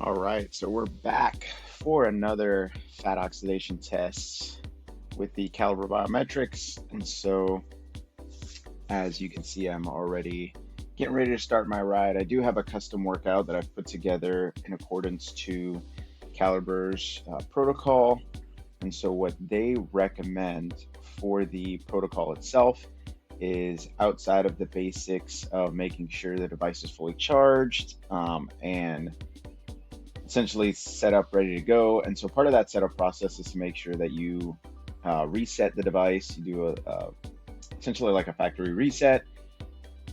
All right, so we're back for another fat oxidation test with the Calibre Biometrics. And so, as you can see, I'm already getting ready to start my ride. I do have a custom workout that I've put together in accordance to Calibre's protocol. And so, what they recommend for the protocol itself is outside of the basics of making sure the device is fully charged and essentially set up, ready to go. And so part of that setup process is to make sure that you reset the device. You do essentially like a factory reset,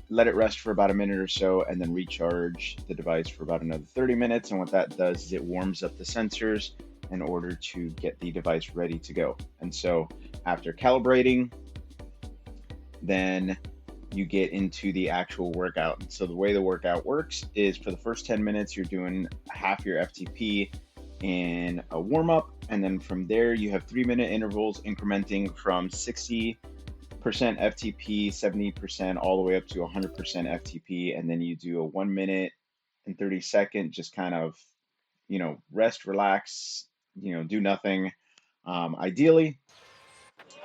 let it rest for about a minute or so, and then recharge the device for about another 30 minutes. And what that does is it warms up the sensors in order to get the device ready to go. And so after calibrating, then you get into the actual workout. And so the way the workout works is for the first 10 minutes, you're doing half your FTP in a warm up. And then from there, you have 3-minute intervals incrementing from 60% FTP, 70%, all the way up to 100% FTP. And then you do a 1 minute and 30-second, just kind of, rest, relax, do nothing, ideally.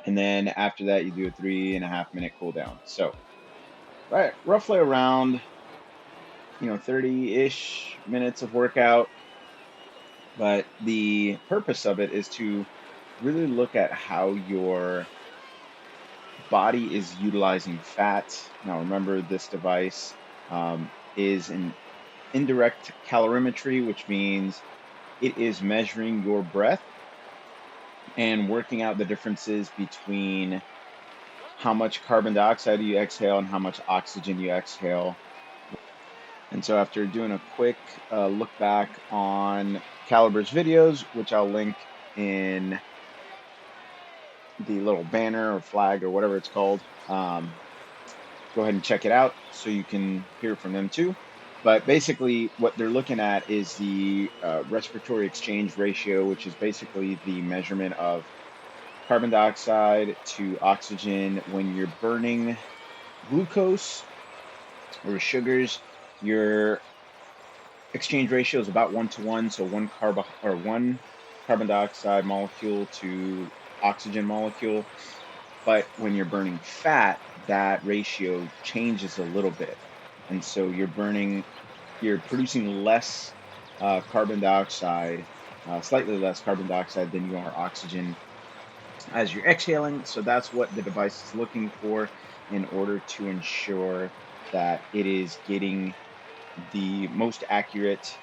And then after that, you do a 3.5 minute cool down. So, right, roughly around 30-ish minutes of workout. But the purpose of it is to really look at how your body is utilizing fat. Now, remember, this device is an indirect calorimetry, which means it is measuring your breath and working out the differences between how much carbon dioxide you exhale and how much oxygen you exhale. And so after doing a quick look back on Calibre's videos, which I'll link in the little banner or flag or whatever it's called, go ahead and check it out so you can hear from them too. But basically, what they're looking at is the respiratory exchange ratio, which is basically the measurement of carbon dioxide to oxygen when you're burning glucose or sugars. Your exchange ratio is about 1 to 1, so one carbon dioxide molecule to oxygen molecule. But when you're burning fat, that ratio changes a little bit, and so you're producing less carbon dioxide, slightly less carbon dioxide than you are oxygen as you're exhaling. So that's what the device is looking for in order to ensure that it is getting the most accurate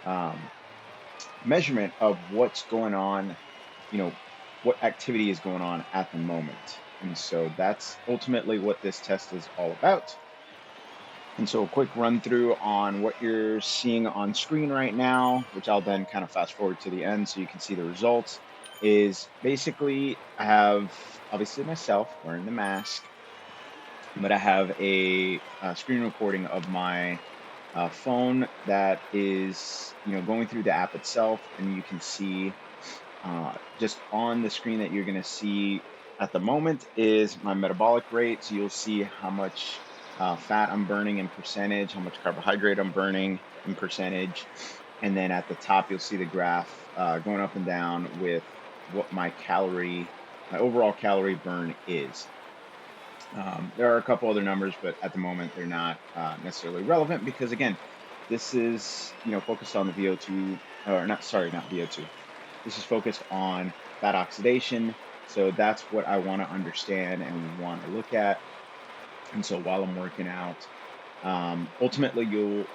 um, measurement of what's going on, you know, what activity is going on at the moment. And so that's ultimately what this test is all about. And so a quick run through on what you're seeing on screen right now, which I'll then kind of fast forward to the end so you can see the results, is basically I have obviously myself wearing the mask, but I have a screen recording of my phone that is, going through the app itself, and you can see just on the screen that you're going to see at the moment is my metabolic rate. So you'll see how much fat I'm burning in percentage, how much carbohydrate I'm burning in percentage, and then at the top you'll see the graph going up and down with what my overall calorie burn is. There are a couple other numbers, but at the moment they're not necessarily relevant because again, this is focused on the VO2, or not, sorry, not VO2. This is focused on fat oxidation. So that's what I want to understand and want to look at. And so while I'm working out, ultimately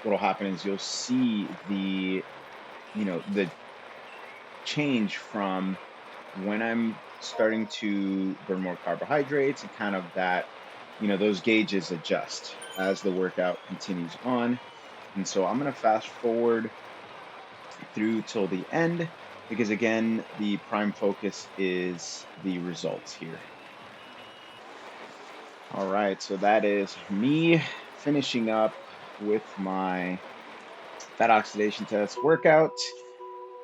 what'll happen is you'll see the change from when I'm starting to burn more carbohydrates and kind of that, those gauges adjust as the workout continues on. And so I'm going to fast forward through till the end because again, the prime focus is the results here. All right, so that is me finishing up with my fat oxidation test workout.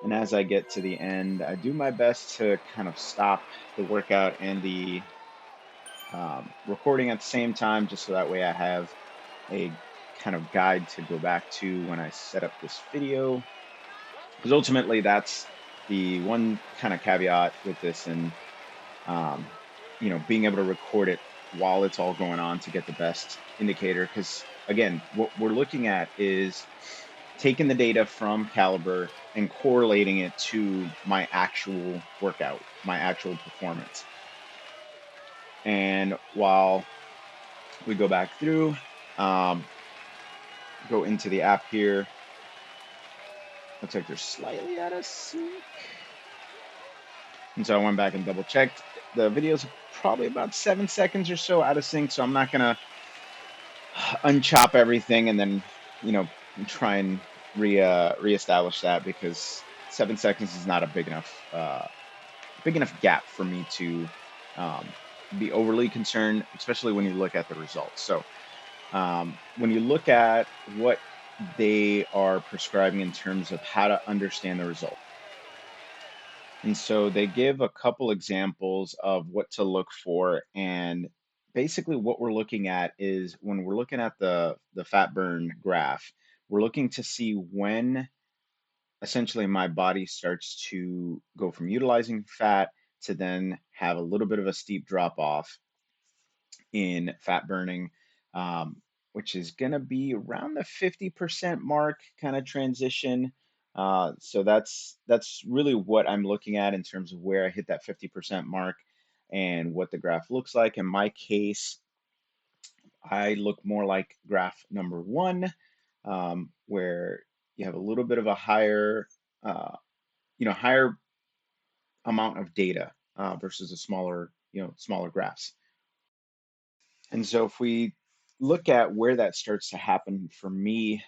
And as I get to the end, I do my best to kind of stop the workout and the recording at the same time, just so that way I have a kind of guide to go back to when I set up this video. Because ultimately, that's the one kind of caveat with this, and um, being able to record it while it's all going on to get the best indicator. Because again, what we're looking at is taking the data from Calibre and correlating it to my actual workout, my actual performance. And while we go back through, um, go into the app here, looks like they're slightly out of sync. And so I went back and double checked. The video's probably about 7 seconds or so out of sync, so I'm not gonna unchop everything and then, you know, try and reestablish that, because 7 seconds is not a big enough gap for me to um, be overly concerned, especially when you look at the results. So when you look at what they are prescribing in terms of how to understand the result. And so they give a couple examples of what to look for. And basically what we're looking at is, when we're looking at the fat burn graph, we're looking to see when essentially my body starts to go from utilizing fat to then have a little bit of a steep drop off in fat burning, um, which is going to be around the 50% mark kind of transition. So that's really what I'm looking at in terms of where I hit that 50% mark and what the graph looks like. In my case, I look more like graph number one, where you have a little bit of a uh, higher amount of data versus a smaller graphs. And so if we look at where that starts to happen for me,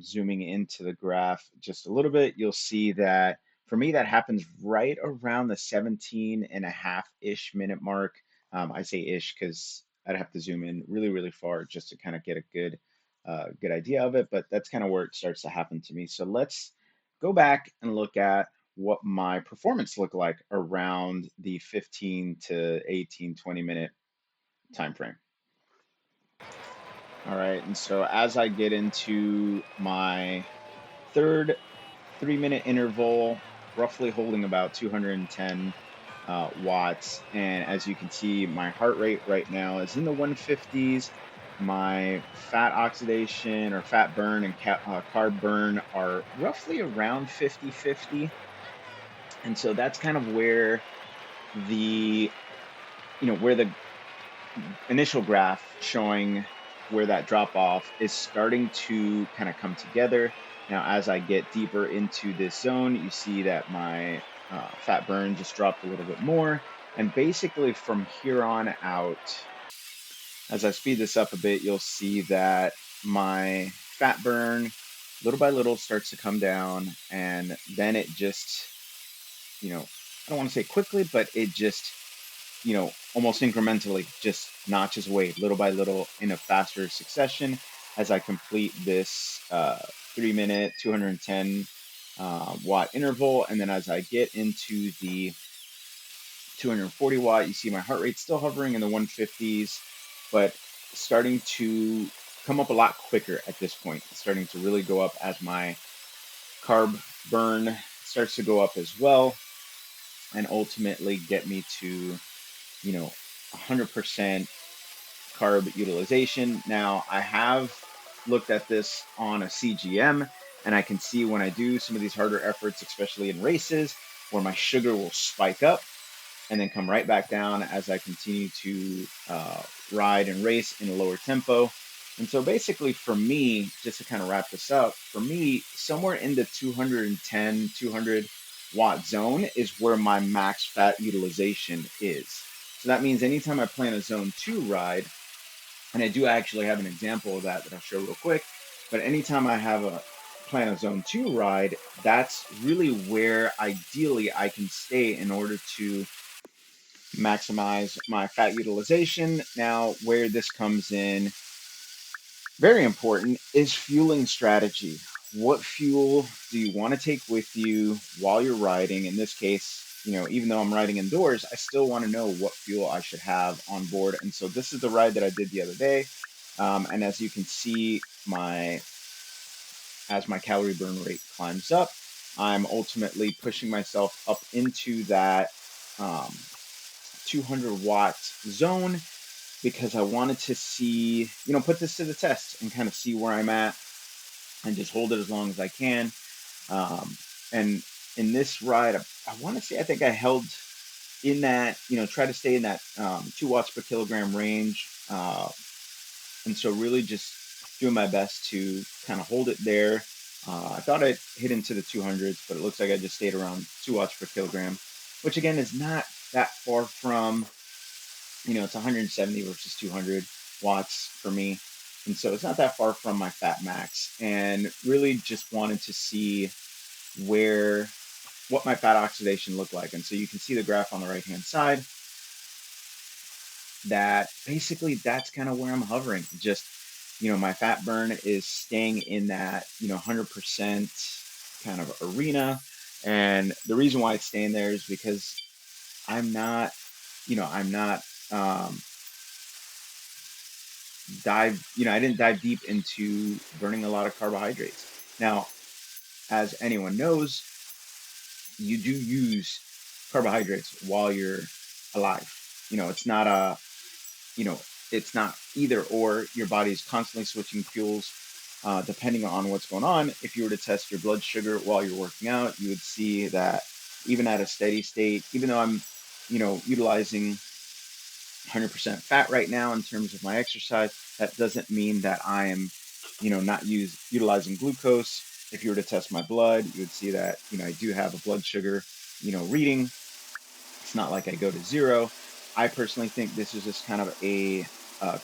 zooming into the graph just a little bit, you'll see that for me, that happens right around the 17 and a half-ish minute mark. I say ish because I'd have to zoom in really, really far just to kind of get a good idea of it, but that's kind of where it starts to happen to me. So let's go back and look at what my performance looked like around the 15 to 18, 20-minute time frame. All right, and so as I get into my third 3-minute interval, roughly holding about 210 watts, and as you can see, my heart rate right now is in the 150s. My fat oxidation or fat burn and carb burn are roughly around 50-50. And so that's kind of where the, where the initial graph showing where that drop off is starting to kind of come together. Now, as I get deeper into this zone, you see that my fat burn just dropped a little bit more. And basically from here on out, as I speed this up a bit, you'll see that my fat burn little by little starts to come down. And then it just, I don't want to say quickly, but it just almost incrementally just notches away little by little in a faster succession as I complete this 3-minute, 210 watt interval. And then as I get into the 240 watt, you see my heart rate still hovering in the 150s, but starting to come up a lot quicker at this point. It's starting to really go up as my carb burn starts to go up as well, and ultimately get me to 100% carb utilization. Now, I have looked at this on a CGM, and I can see when I do some of these harder efforts, especially in races, where my sugar will spike up and then come right back down as I continue to ride and race in a lower tempo. And so basically for me, just to kind of wrap this up, for me, somewhere in the 210, 200 watt zone is where my max fat utilization is. So that means anytime I plan a zone 2 ride, and I do actually have an example of that I'll show real quick, but anytime I have a plan a zone 2 ride, that's really where ideally I can stay in order to maximize my fat utilization. Now, where this comes in very important is fueling strategy. What fuel do you want to take with you while you're riding? In this case, even though I'm riding indoors, I still want to know what fuel I should have on board. And so this is the ride that I did the other day. And as you can see, as my calorie burn rate climbs up, I'm ultimately pushing myself up into that 200-watt zone because I wanted to see, put this to the test and kind of see where I'm at and just hold it as long as I can. And in this ride, I want to say I think I held in that, try to stay in that 2 watts per kilogram range. And so really just doing my best to kind of hold it there. I thought I'd hit into the 200s, but it looks like I just stayed around 2 watts per kilogram, which again is not that far from, it's 170 versus 200 watts for me. And so it's not that far from my fat max, and really just wanted to see what my fat oxidation looked like. And so you can see the graph on the right hand side that basically that's kind of where I'm hovering. Just, my fat burn is staying in that, 100% kind of arena. And the reason why it's staying there is because I'm not, I'm not I didn't dive deep into burning a lot of carbohydrates. Now, as anyone knows, you do use carbohydrates while you're alive. It's not it's not either or. Your body is constantly switching fuels depending on what's going on. If you were to test your blood sugar while you're working out, you would see that even at a steady state, even though I'm, utilizing 100% fat right now in terms of my exercise, that doesn't mean that I am, not utilizing glucose. If you were to test my blood, you would see that, I do have a blood sugar, reading. It's not like I go to zero. I personally think this is just kind of a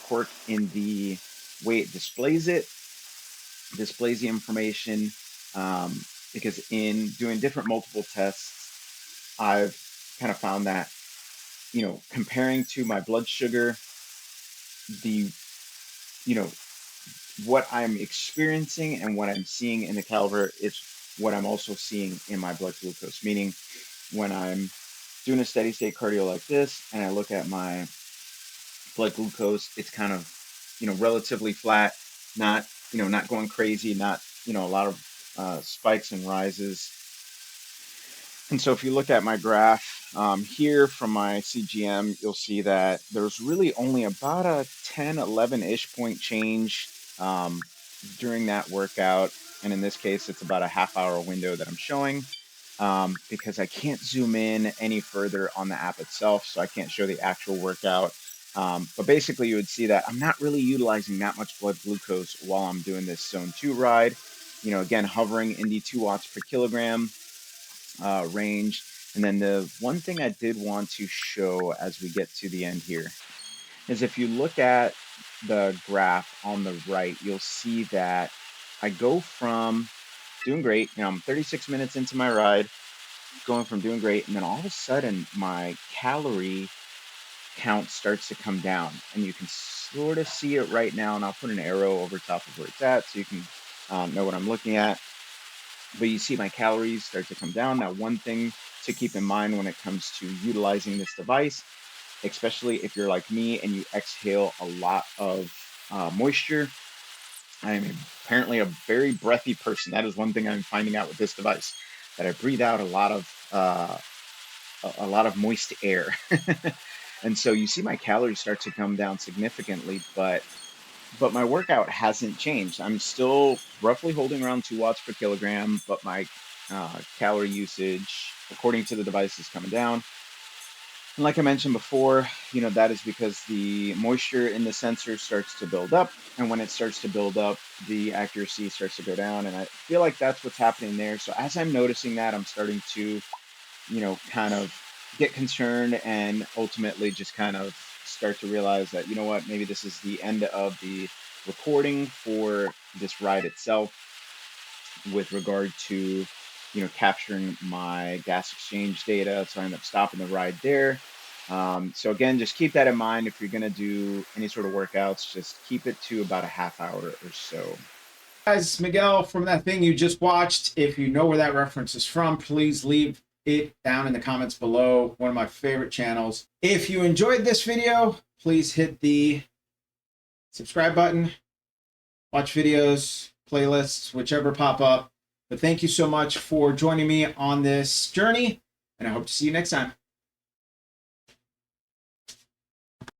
quirk in the way it displays the information, because in doing different multiple tests, I've kind of found that, comparing to my blood sugar, the, you know, what I'm experiencing and what I'm seeing in the caliber is what I'm also seeing in my blood glucose. Meaning, when I'm doing a steady state cardio like this and I look at my blood glucose, it's kind of, relatively flat, not, not going crazy, not, a lot of spikes and rises. And so if you look at my graph here from my CGM, you'll see that there's really only about a 10, 11-ish point change during that workout. And in this case, it's about a half-hour window that I'm showing, because I can't zoom in any further on the app itself, so I can't show the actual workout. But basically, you would see that I'm not really utilizing that much blood glucose while I'm doing this Zone 2 ride. Again, hovering in the 2 watts per kilogram range. And then the one thing I did want to show as we get to the end here is if you look at the graph on the right, you'll see that I go from doing great. I'm 36 minutes into my ride, going from doing great, and then all of a sudden my calorie count starts to come down, and you can sort of see it right now. And I'll put an arrow over top of where it's at so you can know what I'm looking at. But you see my calories start to come down. Now, one thing to keep in mind when it comes to utilizing this device, especially if you're like me and you exhale a lot of moisture. I am apparently a very breathy person. That is one thing I'm finding out with this device, that I breathe out a lot of moist air. And so you see my calories start to come down significantly, but my workout hasn't changed. I'm still roughly holding around 2 watts per kilogram, but my calorie usage, according to the device, is coming down. And like I mentioned before, that is because the moisture in the sensor starts to build up. And when it starts to build up, the accuracy starts to go down. And I feel like that's what's happening there. So as I'm noticing that, I'm starting to, kind of get concerned, and ultimately just kind of start to realize that, maybe this is the end of the recording for this ride itself with regard to, capturing my gas exchange data. So I end up stopping the ride there. So again, just keep that in mind. If you're going to do any sort of workouts, just keep it to about a half hour or so. Guys, Miguel, from that thing you just watched, if you know where that reference is from, please leave it down in the comments below. One of my favorite channels. If you enjoyed this video, please hit the subscribe button, watch videos, playlists, whichever pop up. But thank you so much for joining me on this journey, and I hope to see you next time.